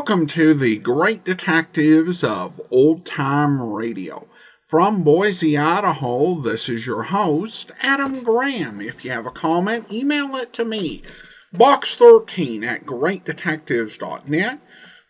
Welcome to the Great Detectives of Old Time Radio. From Boise, Idaho, this is your host, Adam Graham. If you have a comment, email it to me, box13@greatdetectives.net.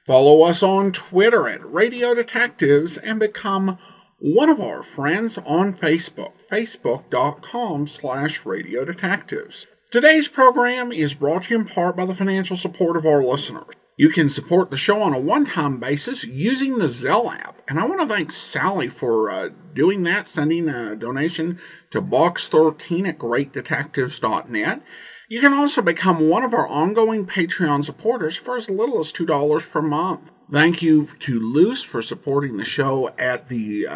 Follow us on Twitter at Radio Detectives and become one of our friends on Facebook, facebook.com/Radio Detectives. Today's program is brought to you in part by the financial support of our listeners. You can support the show on a one-time basis using the Zelle app. And I want to thank Sally for doing that, sending a donation to box13@greatdetectives.net. You can also become one of our ongoing Patreon supporters for as little as $2 per month. Thank you to Luce for supporting the show at the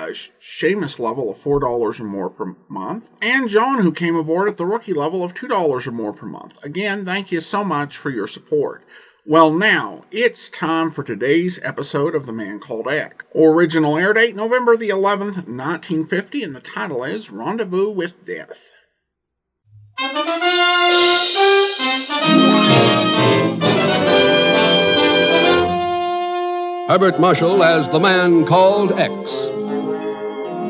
Seamus level of $4 or more per month, and John, who came aboard at the rookie level of $2 or more per month. Again, thank you so much for your support. Well, now, it's time for today's episode of The Man Called X. Original air date, November the 11th, 1950, and the title is Rendezvouz with Death. Herbert Marshall as The Man Called X.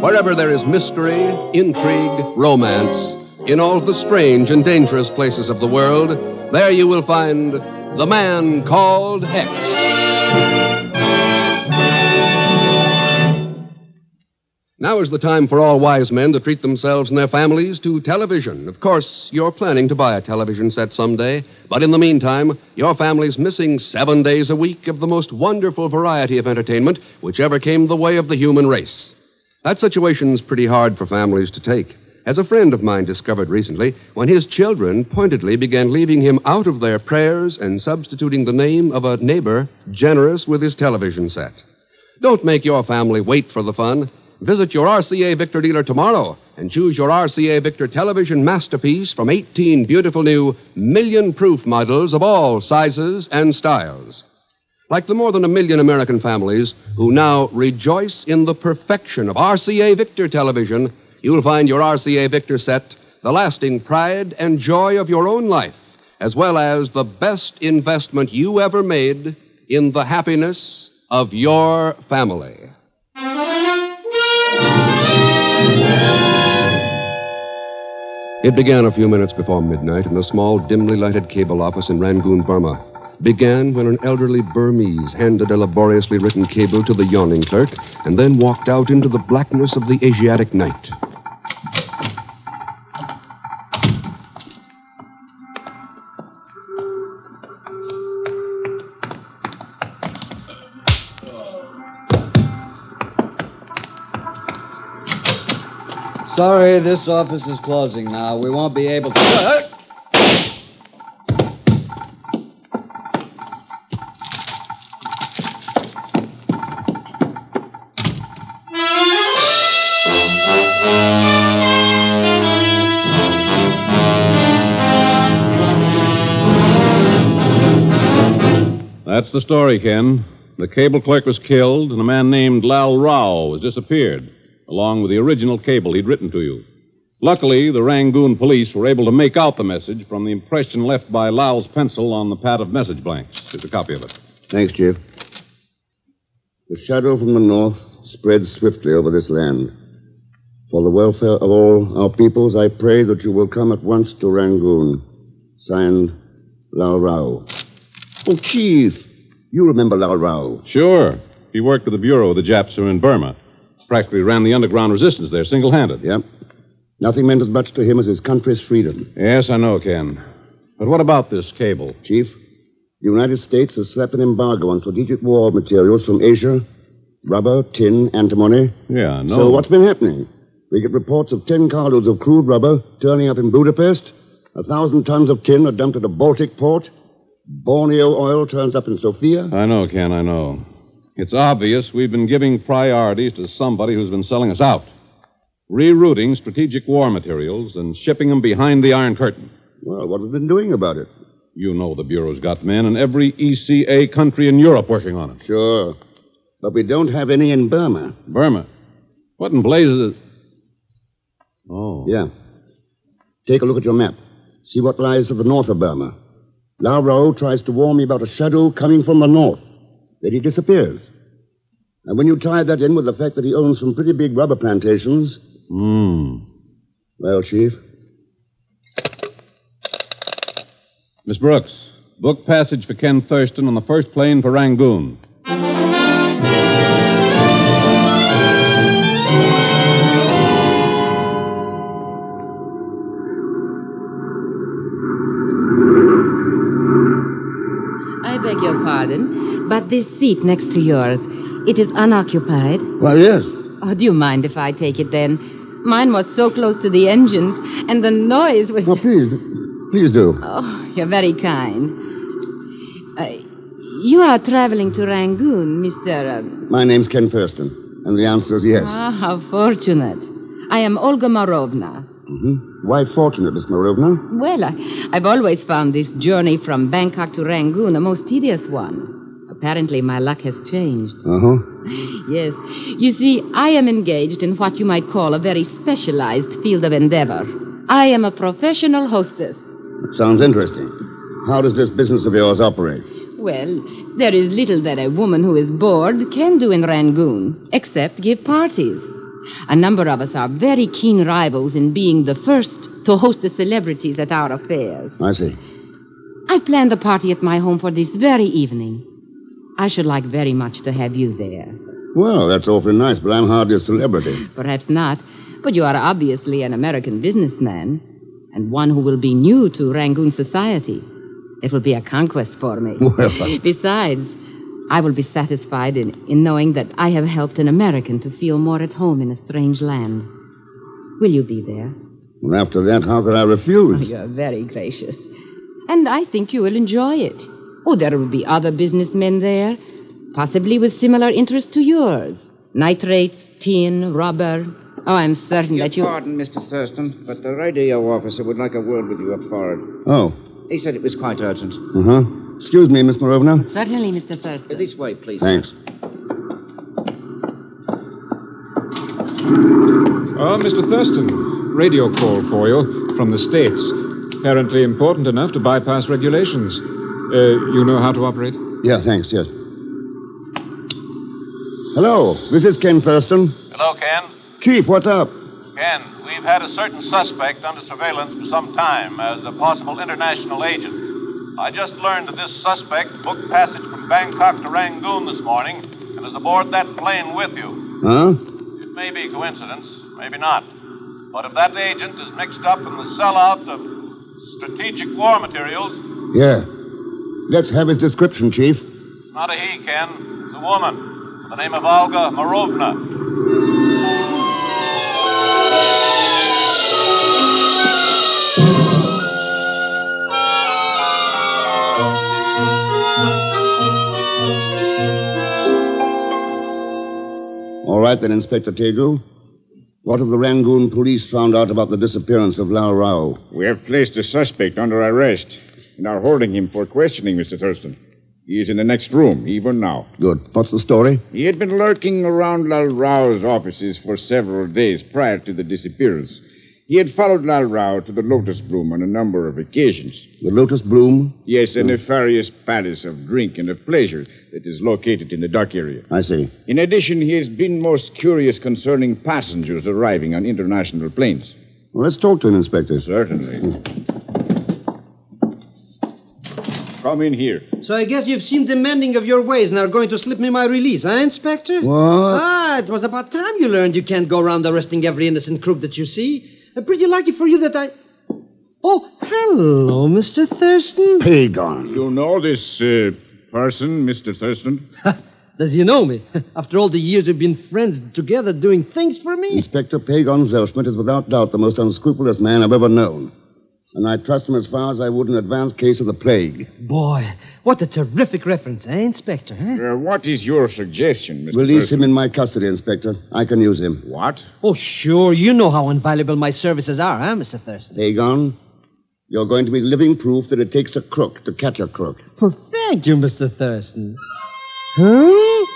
Wherever there is mystery, intrigue, romance, in all the strange and dangerous places of the world, there you will find The Man Called X. Now is the time for all wise men to treat themselves and their families to television. Of course, you're planning to buy a television set someday, but in the meantime, your family's missing 7 days a week of the most wonderful variety of entertainment which ever came the way of the human race. That situation's pretty hard for families to take, as a friend of mine discovered recently when his children pointedly began leaving him out of their prayers and substituting the name of a neighbor generous with his television set. Don't make your family wait for the fun. Visit your RCA Victor dealer tomorrow and choose your RCA Victor television masterpiece from 18 beautiful new million-proof models of all sizes and styles. Like the more than 1 million American families who now rejoice in the perfection of RCA Victor television, you'll find your RCA Victor set the lasting pride and joy of your own life, as well as the best investment you ever made in the happiness of your family. It began a few minutes before midnight in a small, dimly lighted cable office in Rangoon, Burma. Began when an elderly Burmese handed a laboriously written cable to the yawning clerk and then walked out into the blackness of the Asiatic night. Sorry, this office is closing now. We won't be able to... That's the story, Ken. The cable clerk was killed, and a man named Lal Rao has disappeared, along with the original cable he'd written to you. Luckily, the Rangoon police were able to make out the message from the impression left by Lal's pencil on the pad of message blanks. Here's a copy of it. Thanks, Chief. The shadow from the north spreads swiftly over this land. For the welfare of all our peoples, I pray that you will come at once to Rangoon. Signed, Lal Rao. Oh, Chief, you remember Lal Rao? Sure. He worked with the Bureau of the Japs who were in Burma. Practically ran the underground resistance there, single-handed. Yep. Nothing meant as much to him as his country's freedom. Yes, I know, Ken. But what about this cable? Chief, the United States has slapped an embargo on strategic war materials from Asia. Rubber, tin, antimony. Yeah, I know. So what's been happening? We get reports of 10 carloads of crude rubber turning up in Budapest. 1,000 tons of tin are dumped at a Baltic port. Borneo oil turns up in Sofia. I know, Ken, I know. It's obvious we've been giving priorities to somebody who's been selling us out. Rerouting strategic war materials and shipping them behind the Iron Curtain. Well, what have we been doing about it? You know the Bureau's got men in every ECA country in Europe working on it. Sure. But we don't have any in Burma. Burma? What in blazes is... Oh. Yeah. Take a look at your map. See what lies to the north of Burma. Lal Rao tries to warn me about a shadow coming from the north. Then he disappears. And when you tie that in with the fact that he owns some pretty big rubber plantations... Well, Chief? Miss Brooks, book passage for Ken Thurston on the first plane for Rangoon. I beg your pardon, but this seat next to yours, it is unoccupied. Why, yes. Oh, do you mind if I take it then? Mine was so close to the engines, and the noise was... Oh, please. Please do. Oh, you're very kind. You are traveling to Rangoon, Mr. My name's Ken Thurston, and the answer is yes. Ah, how fortunate. I am Olga Morovna. Why fortunate, Miss Morovna? Well, I've always found this journey from Bangkok to Rangoon a most tedious one. Apparently, my luck has changed. Yes. You see, I am engaged in what you might call a very specialized field of endeavor. I am a professional hostess. That sounds interesting. How does this business of yours operate? Well, there is little that a woman who is bored can do in Rangoon, except give parties. A number of us are very keen rivals in being the first to host the celebrities at our affairs. I see. I planned a party at my home for this very evening. I should like very much to have you there. Well, that's awfully nice, but I'm hardly a celebrity. Perhaps not, but you are obviously an American businessman, and one who will be new to Rangoon society. It will be a conquest for me. Well, Besides, I will be satisfied in knowing that I have helped an American to feel more at home in a strange land. Will you be there? Well, after that, how could I refuse? Oh, you're very gracious. And I think you will enjoy it. Oh, there will be other businessmen there, possibly with similar interests to yours. Nitrates, tin, rubber. Oh, I'm certain that you... Pardon, Mr. Thurston, but the radio officer would like a word with you up forward. Oh. He said it was quite urgent. Excuse me, Miss Morovna. Certainly, Mr. Thurston. This way, please. Thanks. Mr. Thurston, radio call for you from the States. Apparently important enough to bypass regulations. You know how to operate? Yeah, thanks, yes. Hello, this is Ken Thurston. Hello, Ken. Chief, what's up? Ken, we've had a certain suspect under surveillance for some time as a possible international agent. I just learned that this suspect booked passage from Bangkok to Rangoon this morning and is aboard that plane with you. Huh? It may be coincidence, maybe not. But if that agent is mixed up in the sellout of strategic war materials... Yeah. Let's have his description, Chief. It's not a he, Ken. It's a woman. The name of Olga Morovna. All right, then, Inspector Tegu. What have the Rangoon police found out about the disappearance of Lal Rao? We have placed the suspect under arrest and are holding him for questioning, Mr. Thurston. He is in the next room, even now. Good. What's the story? He had been lurking around Lal Rao's offices for several days prior to the disappearance. He had followed Lal Rao to the Lotus Bloom on a number of occasions. The Lotus Bloom? Yes, a nefarious palace of drink and of pleasure that is located in the dock area. I see. In addition, he has been most curious concerning passengers arriving on international planes. Well, let's talk to him, Inspector. Certainly. Come in here. So I guess you've seen the mending of your ways and are going to slip me my release, huh, Inspector? What? It was about time you learned you can't go around arresting every innocent crook that you see. Pretty lucky for you that I... Oh, hello, Mr. Thurston. Pagan. You know this person, Mr. Thurston? Does he know me? After all the years we've been friends together doing things for me? Inspector Pagan Zelschmidt is without doubt the most unscrupulous man I've ever known. And I trust him as far as I would an advanced case of the plague. Boy, what a terrific reference, eh, Inspector? Huh? What is your suggestion, Mr. Release Thurston? him in my custody, Inspector. I can use him. What? Oh, sure. You know how invaluable my services are, huh, Mr. Thurston? Pagan, you're going to be living proof that it takes a crook to catch a crook. Well, thank you, Mr. Thurston. Huh?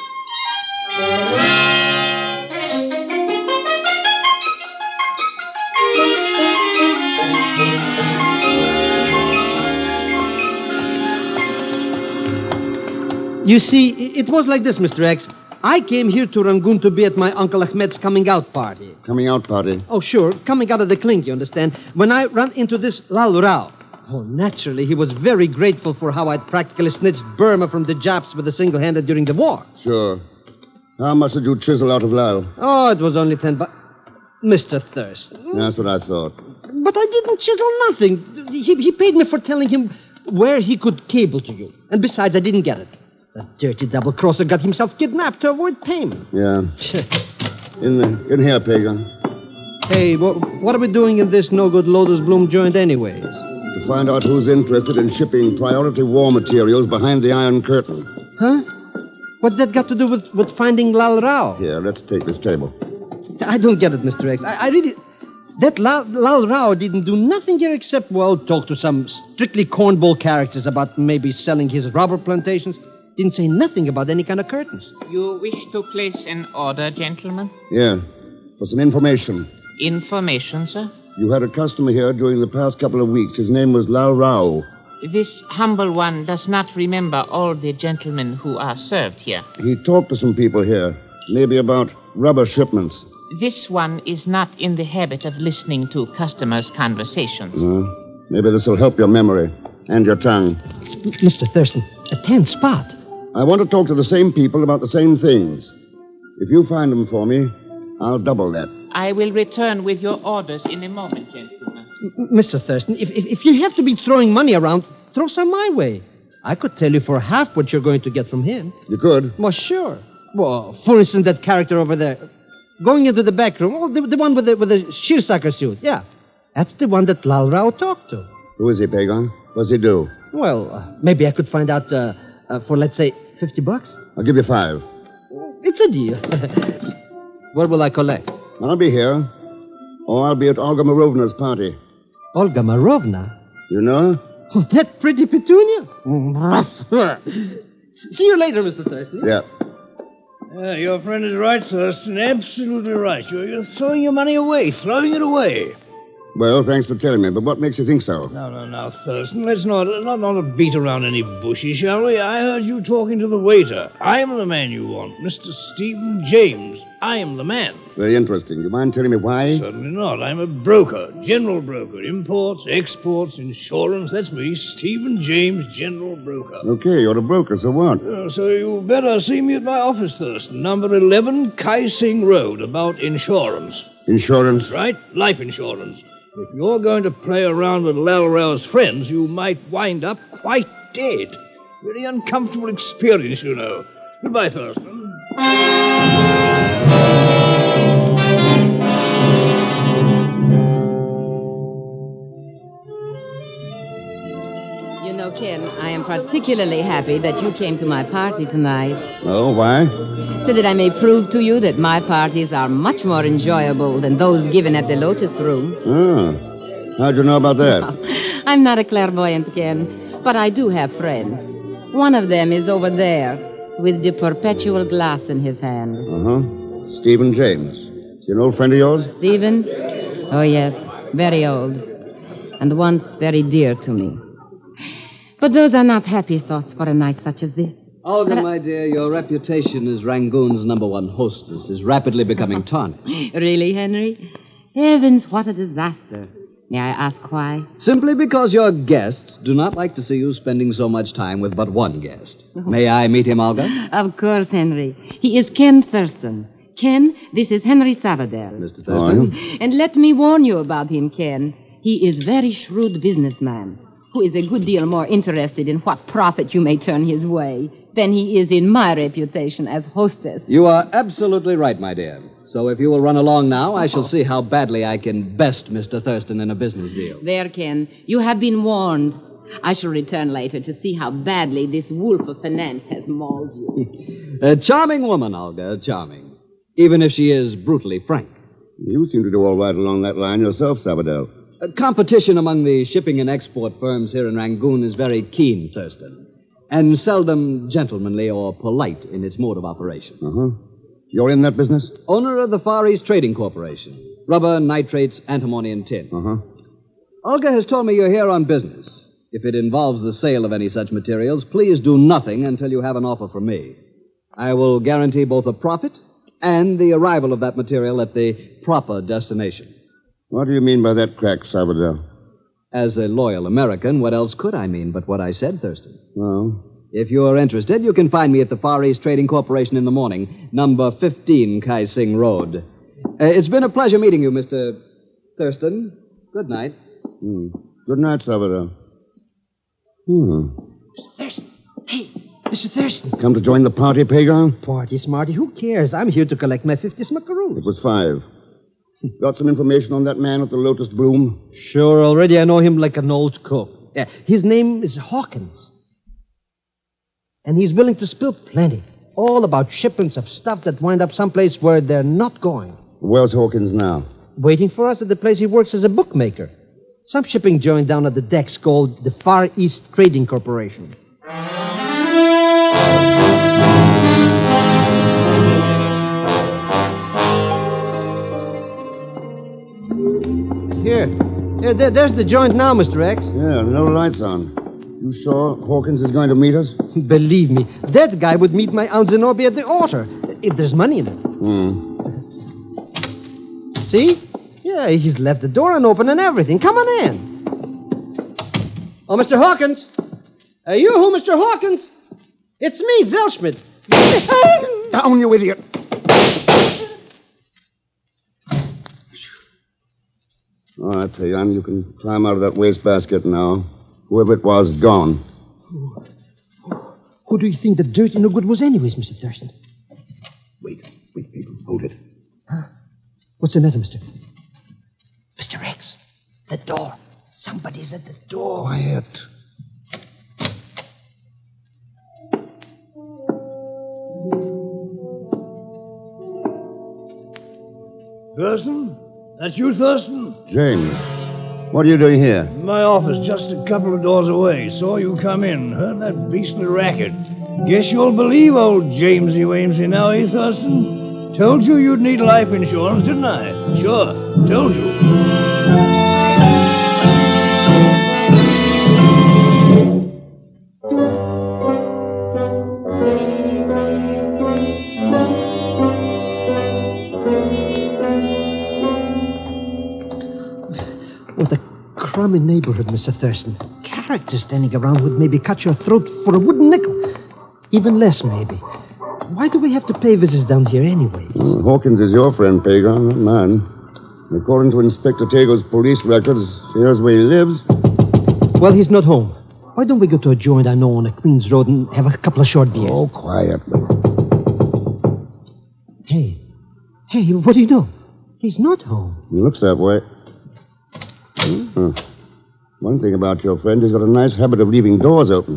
You see, it was like this, Mr. X. I came here to Rangoon to be at my Uncle Ahmed's coming-out party. Coming-out party? Oh, sure. Coming out of the clink, you understand. When I ran into this Lal Rao. Oh, naturally, he was very grateful for how I'd practically snitched Burma from the Japs with a single-handed during the war. Sure. How much did you chisel out of Lal? Oh, it was only $10. Mr. Thurston. That's what I thought. But I didn't chisel nothing. He paid me for telling him where he could cable to you. And besides, I didn't get it. That dirty double-crosser got himself kidnapped to avoid payment. Yeah. In here, Pagan. Hey, what are we doing in this no-good Lotus Bloom joint anyways? To find out who's interested in shipping priority war materials behind the Iron Curtain. Huh? What's that got to do with finding Lal Rao? Here, let's take this table. I don't get it, Mr. X. I really... That Lal Rao didn't do nothing here except, well, talk to some strictly cornball characters about maybe selling his rubber plantations. Didn't say nothing about any kind of curtains. You wish to place an order, gentlemen? Yeah, for some information. Information, sir? You had a customer here during the past couple of weeks. His name was Lal Rao. This humble one does not remember all the gentlemen who are served here. He talked to some people here, maybe about rubber shipments. This one is not in the habit of listening to customers' conversations. Maybe this will help your memory and your tongue. Mr. Thurston, a 10 spot. I want to talk to the same people about the same things. If you find them for me, I'll double that. I will return with your orders in a moment, gentlemen. Mr. Thurston, if you have to be throwing money around, throw some my way. I could tell you for half what you're going to get from him. You could? Well, sure. Well, for instance, that character over there. Going into the back room. Oh, the one with the shearsucker suit. Yeah. That's the one that Lal Rao talked to. Who is he, Pagan? What's he do? Well, maybe I could find out for, let's say, $50. I'll give you 5. It's a deal. Where will I collect? I'll be here. Or I'll be at Olga Marovna's party. Olga Marovna? You know her? Oh, that pretty petunia? See you later, Mr. Thurston. Yeah. Your friend is right, Thurston. Absolutely right. You're throwing your money away, throwing it away. Well, thanks for telling me, but what makes you think so? No, Thurston. Let's not beat around any bushes, shall we? I heard you talking to the waiter. I'm the man you want, Mr. Stephen James. I am the man. Very interesting. You mind telling me why? Certainly not. I'm a broker, general broker. Imports, exports, insurance. That's me, Stephen James, general broker. Okay, you're a broker, so what? So you better see me at my office, Thurston. Number 11, Kai Sing Road, about insurance. Insurance? Right, life insurance. If you're going to play around with Lal Rao's friends, you might wind up quite dead. Very uncomfortable experience, you know. Goodbye, Thurston. You know, Ken, I am particularly happy that you came to my party tonight. Oh, why? So that I may prove to you that my parties are much more enjoyable than those given at the Lotus Room. Oh. How'd you know about that? I'm not a clairvoyant, Ken, but I do have friends. One of them is over there with the perpetual glass in his hand. Uh-huh. Stephen James. Is he an old friend of yours? Stephen? Oh, yes. Very old. And once very dear to me. But those are not happy thoughts for a night such as this. Olga, my dear, your reputation as Rangoon's #1 hostess is rapidly becoming tarnished. Really, Henry? Heavens, what a disaster. May I ask why? Simply because your guests do not like to see you spending so much time with but one guest. May I meet him, Olga? Of course, Henry. He is Ken Thurston. Ken, this is Henry Savadell. Mr. Thurston. And let me warn you about him, Ken. He is very shrewd businessman who is a good deal more interested in what profit you may turn his way than he is in my reputation as hostess. You are absolutely right, my dear. So if you will run along now, I shall see how badly I can best Mr. Thurston in a business deal. There, Ken. You have been warned. I shall return later to see how badly this wolf of finance has mauled you. A charming woman, Olga, charming. Even if she is brutally frank. You seem to do all right along that line yourself, Sabadell. Competition among the shipping and export firms here in Rangoon is very keen, Thurston, and seldom gentlemanly or polite in its mode of operation. Uh-huh. You're in that business? Owner of the Far East Trading Corporation. Rubber, nitrates, antimony, and tin. Uh-huh. Olga has told me you're here on business. If it involves the sale of any such materials, please do nothing until you have an offer from me. I will guarantee both a profit and the arrival of that material at the proper destination. What do you mean by that crack, Salvador? As a loyal American, what else could I mean but what I said, Thurston? Well? If you're interested, you can find me at the Far East Trading Corporation in the morning, number 15 Kai Sing Road. It's been a pleasure meeting you, Mr. Thurston. Good night. Good night, Salvador. Mr. Thurston. Hey, Mr. Thurston. Come to join the party, Pagan? Party, Smarty. Who cares? I'm here to collect my 50 smackaroos. It was 5. Got some information on that man with the lotus bloom? Sure, already I know him like an old cook. Yeah, his name is Hawkins. And he's willing to spill plenty. All about shipments of stuff that wind up someplace where they're not going. Where's Hawkins now? Waiting for us at the place he works as a bookmaker. Some shipping joint down at the decks called the Far East Trading Corporation. Here. There's the joint now, Mr. X. Yeah, no lights on. You sure Hawkins is going to meet us? Believe me, that guy would meet my Aunt Zenobia at the altar, if there's money in it. See? Yeah, he's left the door unopened and everything. Come on in. Oh, Mr. Hawkins. Are you who, Mr. Hawkins? It's me, Zellschmidt. Down, you idiot. All right, Pagan, you can climb out of that wastebasket now. Whoever it was is gone. Who do you think the dirty no good was anyways, Mr. Thurston? Wait, people. Hold it. Huh? What's the matter, Mr. X? The door. Somebody's at the door. Quiet. Thurston? That you, Thurston? James, what are you doing here? My office, just a couple of doors away. Saw you come in. Heard that beastly racket. Guess you'll believe old Jamesy Wamesy now, eh, Thurston? Told you you'd need life insurance, didn't I? Sure, told you. What a crummy neighborhood, Mr. Thurston. Characters standing around would maybe cut your throat for a wooden nickel. Even less, maybe. Why do we have to pay visits down here anyway? Hawkins is your friend, Pagan, not mine. According to Inspector Tago's police records, here's where he lives. Well, he's not home. Why don't we go to a joint I know on the Queens Road and have a couple of short beers? Oh, quietly. Hey, what do you know? He's not home. He looks that way. One thing about your friend, he's got a nice habit of leaving doors open.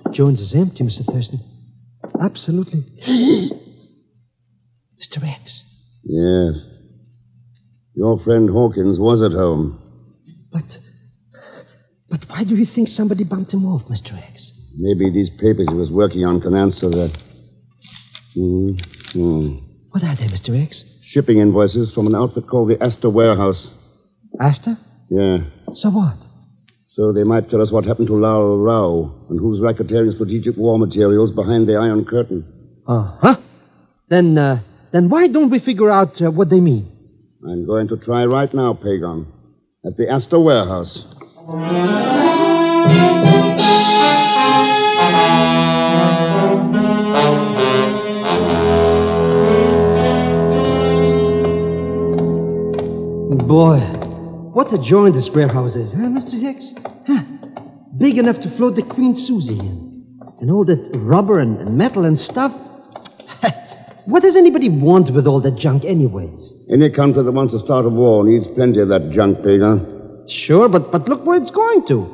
The joint is empty, Mr. Thurston. Absolutely. Mr. X. Yes. Your friend Hawkins was at home. But why do you think somebody bumped him off, Mr. X? Maybe these papers he was working on can answer that. What are they, Mr. X? Shipping invoices from an outfit called the Astor Warehouse. Astor? Yeah. So what? So they might tell us what happened to Lal Rao and who's racketeering strategic war materials behind the Iron Curtain. Uh-huh. Then why don't we figure out what they mean? I'm going to try right now, Pagan. At the Astor Warehouse. Boy, what a joint this warehouse is, huh, Mr. Hicks? Huh. Big enough to float the Queen Susie in. And all that rubber and metal and stuff. What does anybody want with all that junk anyways? Any country that wants to start a war needs plenty of that junk, Pagan. Sure, but look where it's going to.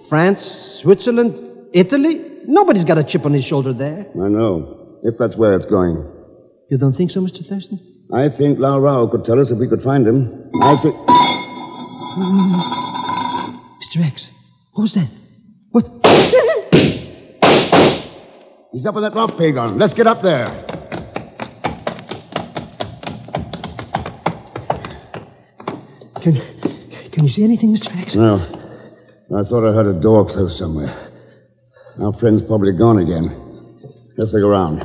France, Switzerland, Italy. Nobody's got a chip on his shoulder there. I know, if that's where it's going. You don't think so, Mr. Thurston? I think Lal Rao could tell us if we could find him. I think... Mr. X, who's that? What? He's up on that rock, Pagan. Let's get up there. Can you see anything, Mr. X? No. I thought I heard a door close somewhere. Our friend's probably gone again. Let's look around.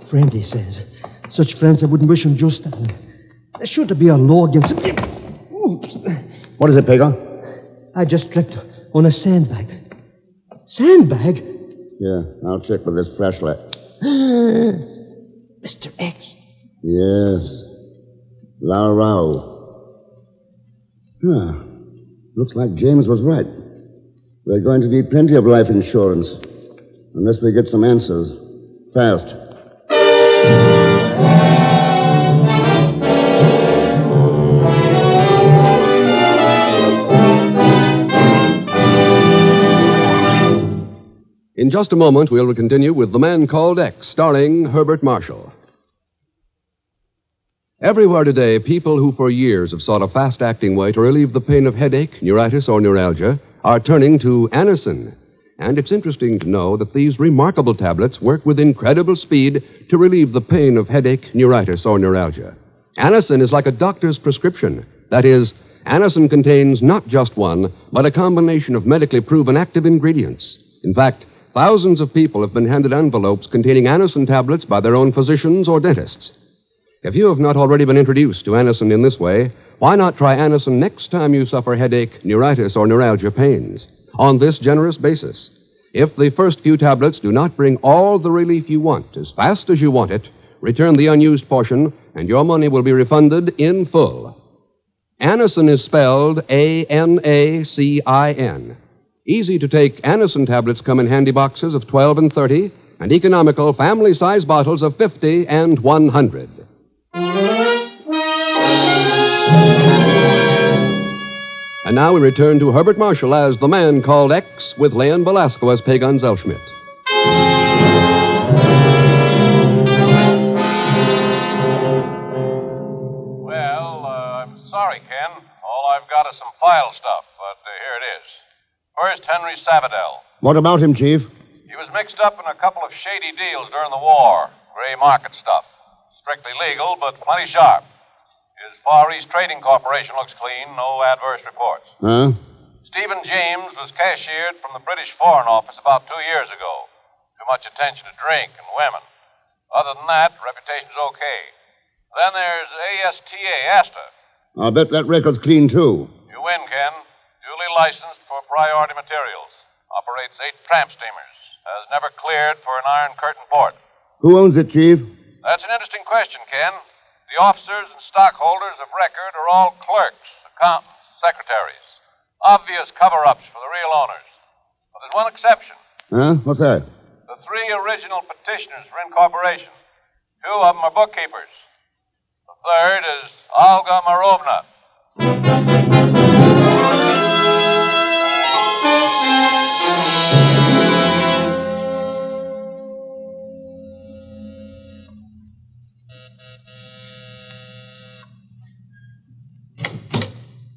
Friend, he says. Such friends I wouldn't wish on just that. There's sure to be a law against him. Oops. What is it, Pago? I just tripped on a sandbag. Sandbag? Yeah, I'll check with this flashlight. Mr. X. Yes. Lao Rao. Looks like James was right. We're going to need plenty of life insurance. Unless we get some answers. Fast. In just a moment, we'll continue with The Man Called X, starring Herbert Marshall. Everywhere today, people who for years have sought a fast-acting way to relieve the pain of headache, neuritis, or neuralgia are turning to Anacin. And it's interesting to know that these remarkable tablets work with incredible speed to relieve the pain of headache, neuritis, or neuralgia. Anacin is like a doctor's prescription. That is, Anacin contains not just one, but a combination of medically proven active ingredients. In fact, thousands of people have been handed envelopes containing Anacin tablets by their own physicians or dentists. If you have not already been introduced to Anacin in this way, why not try Anacin next time you suffer headache, neuritis, or neuralgia pains? On this generous basis, if the first few tablets do not bring all the relief you want as fast as you want it, return the unused portion, and your money will be refunded in full. Anacin is spelled A-N-A-C-I-N. Easy-to-take Anacin tablets come in handy boxes of 12 and 30, and economical family-size bottles of 50 and 100. And now we return to Herbert Marshall as The Man Called X, with Leon Belasco as Pagan Zellschmidt. Well, I'm sorry, Ken. All I've got is some file stuff, but here it is. First, Henry Savadell. What about him, Chief? He was mixed up in a couple of shady deals during the war. Gray market stuff. Strictly legal, but plenty sharp. His Far East Trading Corporation looks clean. No adverse reports. Huh? Stephen James was cashiered from the British Foreign Office about 2 years ago. Too much attention to drink and women. Other than that, reputation's okay. Then there's ASTA. I'll bet that record's clean, too. You win, Ken. Duly licensed for priority materials. Operates 8 tramp steamers. Has never cleared for an Iron Curtain port. Who owns it, Chief? That's an interesting question, Ken. The officers and stockholders of record are all clerks, accountants, secretaries. Obvious cover-ups for the real owners. But there's one exception. Huh? What's that? The 3 original petitioners for incorporation. 2 of them are bookkeepers. The third is Olga Marovna.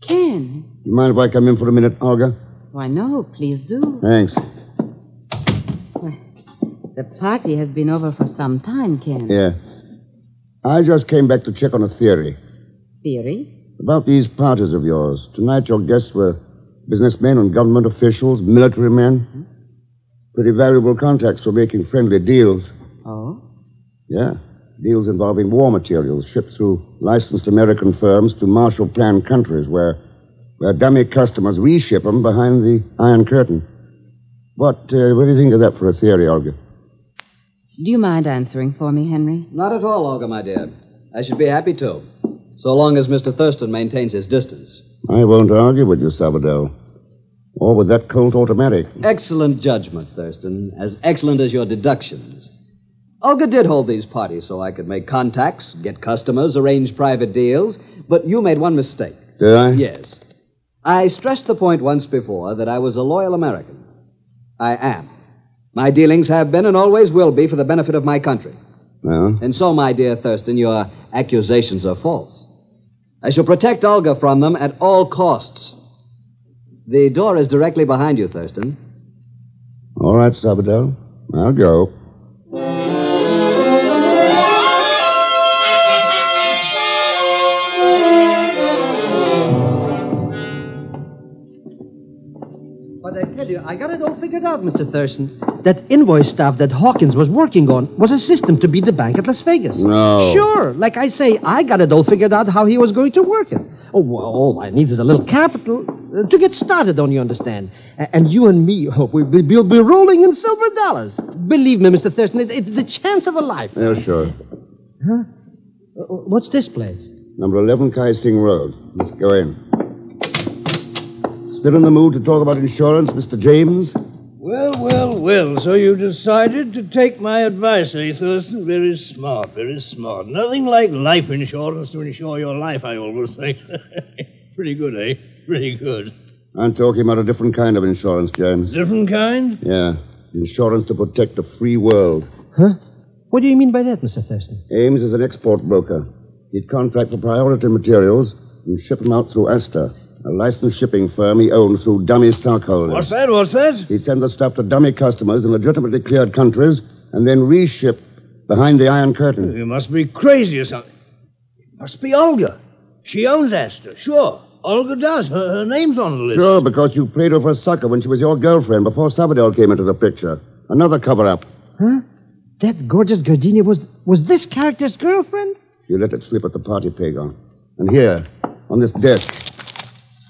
Ken. You mind if I come in for a minute, Olga? Why, no, please do. Thanks. Well, the party has been over for some time, Ken. Yeah. I just came back to check on a theory. Theory? About these parties of yours. Tonight your guests were businessmen and government officials, military men. Hmm? Pretty valuable contacts for making friendly deals. Oh? Yeah. Deals involving war materials shipped through licensed American firms to Marshall Plan countries where dummy customers reship them behind the Iron Curtain. What do you think of that for a theory, Olga? Do you mind answering for me, Henry? Not at all, Olga, my dear. I should be happy to, so long as Mr. Thurston maintains his distance. I won't argue with you, Salvador. Or with that Colt automatic. Excellent judgment, Thurston. As excellent as your deductions. Olga did hold these parties so I could make contacts, get customers, arrange private deals, but you made one mistake. Did I? Yes. I stressed the point once before that I was a loyal American. I am. My dealings have been and always will be for the benefit of my country. Well? And so, my dear Thurston, your accusations are false. I shall protect Olga from them at all costs. The door is directly behind you, Thurston. All right, Salvador. I'll go. I got it all figured out, Mr. Thurston. That invoice stuff that Hawkins was working on was a system to beat the bank at Las Vegas. No. Sure. Like I say, I got it all figured out how he was going to work it. Oh, well, all I need is a little capital to get started, don't you understand? And you and me, we'll be rolling in silver dollars. Believe me, Mr. Thurston, it's the chance of a life. Yeah, sure. Huh? What's this place? Number 11 Kai Sing Road. Let's go in. Still in the mood to talk about insurance, Mr. James? Well. So you decided to take my advice, eh, Thurston? Very smart, very smart. Nothing like life insurance to insure your life, I always say. Pretty good, eh? Pretty good. I'm talking about a different kind of insurance, James. Different kind? Yeah. Insurance to protect the free world. Huh? What do you mean by that, Mr. Thurston? Ames is an export broker. He'd contract for priority materials and ship them out through Astor, a licensed shipping firm he owns through dummy stockholders. What's that? He'd send the stuff to dummy customers in legitimately cleared countries and then reship behind the Iron Curtain. You must be crazy or something. It must be Olga. She owns Astor, sure. Olga does. Her name's on the list. Sure, because you played her for a sucker when she was your girlfriend before Sabadell came into the picture. Another cover-up. Huh? That gorgeous gardenia was this character's girlfriend? You let it slip at the party, Pagon. And here, on this desk.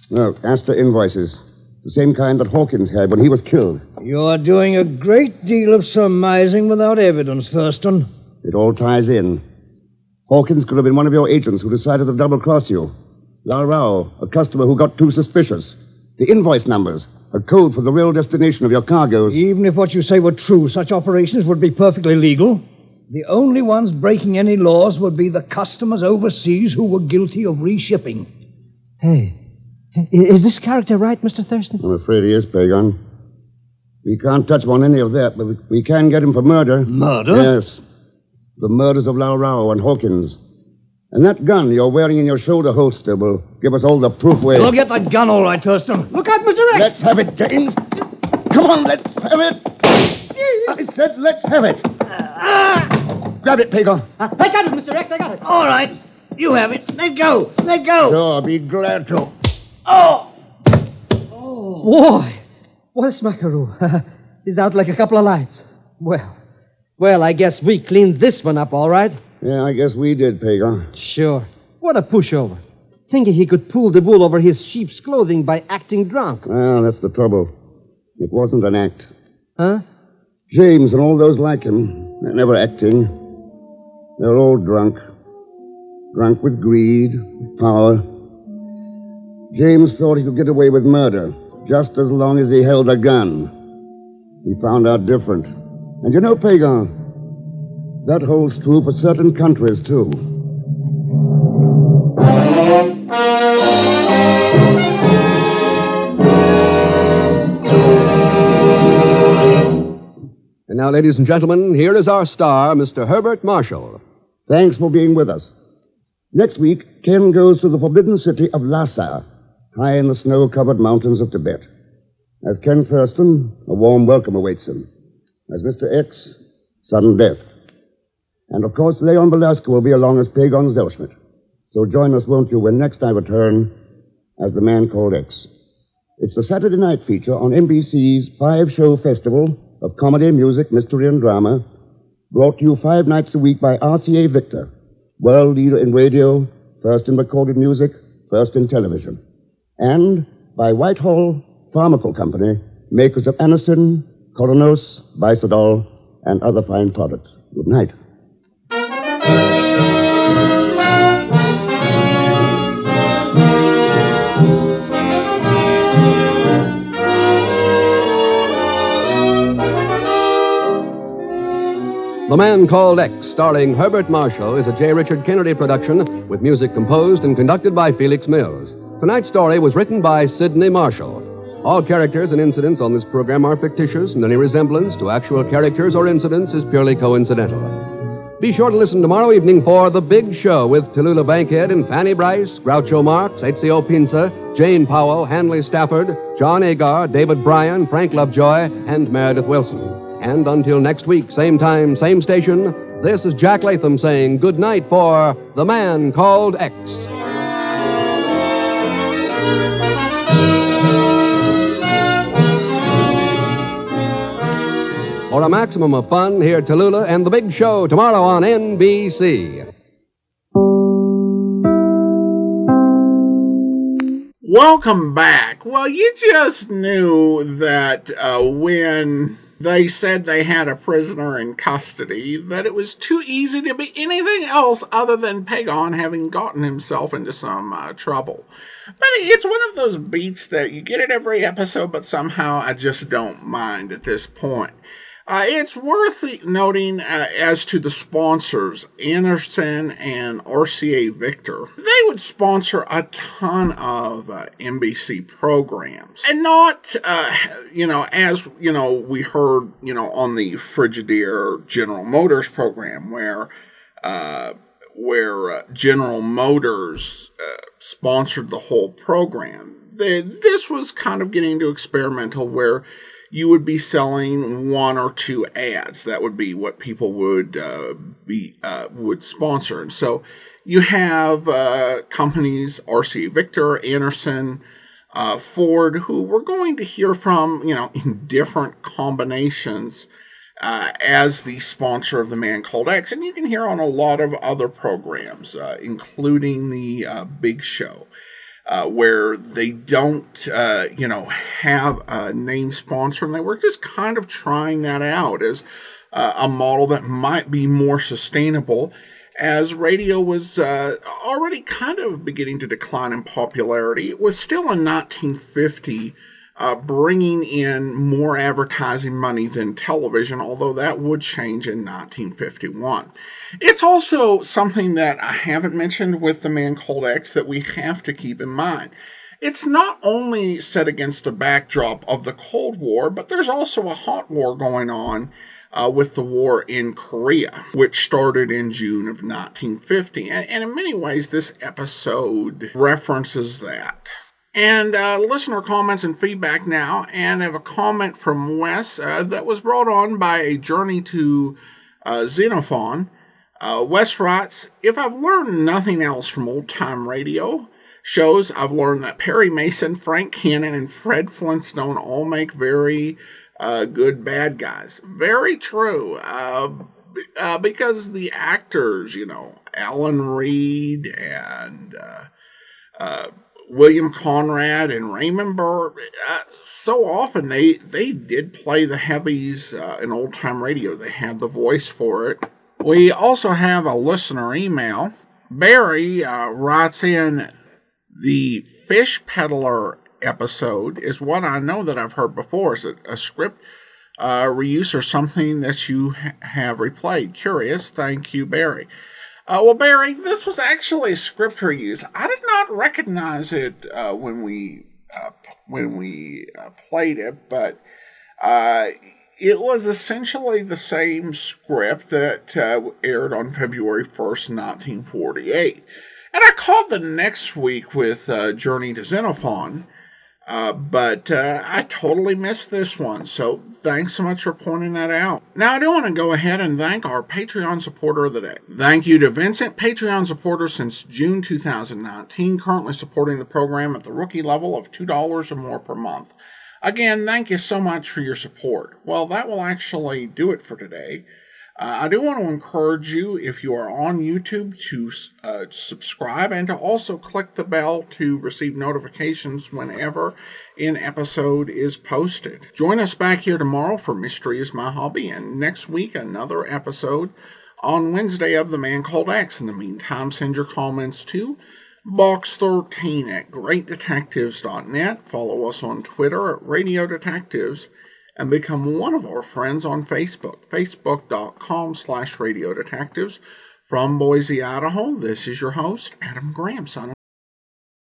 Look, Astor invoices. The same kind that Hawkins had when he was killed. You're doing a great deal of surmising without evidence, Thurston. It all ties in. Hawkins could have been one of your agents who decided to double-cross you. Lal Rao, a customer who got too suspicious. The invoice numbers, a code for the real destination of your cargoes. Even if what you say were true, such operations would be perfectly legal. The only ones breaking any laws would be the customers overseas who were guilty of reshipping. Hey, is this character right, Mr. Thurston? I'm afraid he is, Pagon. We can't touch on any of that, but we can get him for murder. Murder? Yes. The murders of Lal Rao and Hawkins. And that gun you're wearing in your shoulder holster will give us all the proof we... We'll get that gun all right, Thurston. Look out, Mr. X! Let's have it, James. Come on, let's have it. I said let's have it. Grab it, Pagon. I got it, Mr. X, I got it. All right. You have it. Let go. Let go. Sure, be glad to. Oh! Boy, what a smackaroo. He's out like a couple of lights. Well, I guess we cleaned this one up all right. Yeah, I guess we did, Pagon. Sure. What a pushover. Thinking he could pull the wool over his sheep's clothing by acting drunk. Well, that's the trouble. It wasn't an act. Huh? James and all those like him, they're never acting. They're all drunk. Drunk with greed, with power. James thought he could get away with murder just as long as he held a gun. He found out different. And you know, Pagon, that holds true for certain countries, too. And now, ladies and gentlemen, here is our star, Mr. Herbert Marshall. Thanks for being with us. Next week, Ken goes to the forbidden city of Lhasa, high in the snow-covered mountains of Tibet. As Ken Thurston, a warm welcome awaits him. As Mr. X, sudden death. And, of course, Leon Velasco will be along as Pagon Zellschmidt. So join us, won't you, when next I return as the man called X. It's the Saturday night feature on NBC's 5-show festival of comedy, music, mystery, and drama, brought to you 5 nights a week by RCA Victor, world leader in radio, first in recorded music, first in television. And by Whitehall Pharmacal Company, makers of Anacin, Coronos, Bicidol, and other fine products. Good night. The Man Called X, starring Herbert Marshall, is a J. Richard Kennedy production with music composed and conducted by Felix Mills. Tonight's story was written by Sidney Marshall. All characters and incidents on this program are fictitious, and any resemblance to actual characters or incidents is purely coincidental. Be sure to listen tomorrow evening for The Big Show with Tallulah Bankhead and Fanny Bryce, Groucho Marx, Ezio Pinza, Jane Powell, Hanley Stafford, John Agar, David Bryan, Frank Lovejoy, and Meredith Wilson. And until next week, same time, same station, this is Jack Latham saying good night for The Man Called X. For a maximum of fun, hear Tallulah and the Big Show tomorrow on NBC. Welcome back. Well, you just knew that when they said they had a prisoner in custody, that it was too easy to be anything else other than Pagon having gotten himself into some trouble. But it's one of those beats that you get it every episode, but somehow I just don't mind at this point. It's worth noting as to the sponsors, Anderson and RCA Victor. They would sponsor a ton of NBC programs. And not, as, we heard, on the Frigidaire General Motors program where General Motors sponsored the whole program. This was kind of getting to experimental where you would be selling one or two ads. That would be what people would sponsor. And so you have companies, RCA Victor, Anderson, Ford, who we're going to hear from, in different combinations as the sponsor of The Man Called X. And you can hear on a lot of other programs, including the Big Show. Where they don't, have a name sponsor, and they were just kind of trying that out as a model that might be more sustainable, as radio was already kind of beginning to decline in popularity. It was still in 1950 bringing in more advertising money than television, although that would change in 1951. It's also something that I haven't mentioned with The Man Called X that we have to keep in mind. It's not only set against the backdrop of the Cold War, but there's also a hot war going on with the war in Korea, which started in June of 1950. And in many ways, this episode references that. And listener comments and feedback now, and I have a comment from Wes that was brought on by a journey to Xenophon. Wes writes, if I've learned nothing else from old-time radio shows, I've learned that Perry Mason, Frank Cannon, and Fred Flintstone all make very good bad guys. Very true. Because the actors, Alan Reed and William Conrad and Raymond Burr, so often they did play the heavies in old-time radio. They had the voice for it. We also have a listener email. Barry writes in, the Fish Peddler episode is one I know that I've heard before. Is it a script reuse or something that you have replayed? Curious. Thank you, Barry. Well, Barry, this was actually a script reuse. I did not recognize it when we played it, but it was essentially the same script that aired on February 1st, 1948. And I called the next week with Journey to Xenophon, but I totally missed this one, so thanks so much for pointing that out. Now, I do want to go ahead and thank our Patreon supporter of the day. Thank you to Vincent, Patreon supporter since June 2019, currently supporting the program at the rookie level of $2 or more per month. Again, thank you so much for your support. Well, that will actually do it for today. I do want to encourage you, if you are on YouTube, to subscribe and to also click the bell to receive notifications whenever an episode is posted. Join us back here tomorrow for Mystery is My Hobby, and next week another episode on Wednesday of The Man Called X. In the meantime, send your comments to box13@greatdetectives.net. Follow us on Twitter at Radio Detectives, and become one of our friends on Facebook, facebook.com/radiodetectives. From Boise, Idaho, this is your host, Adam Graham, signing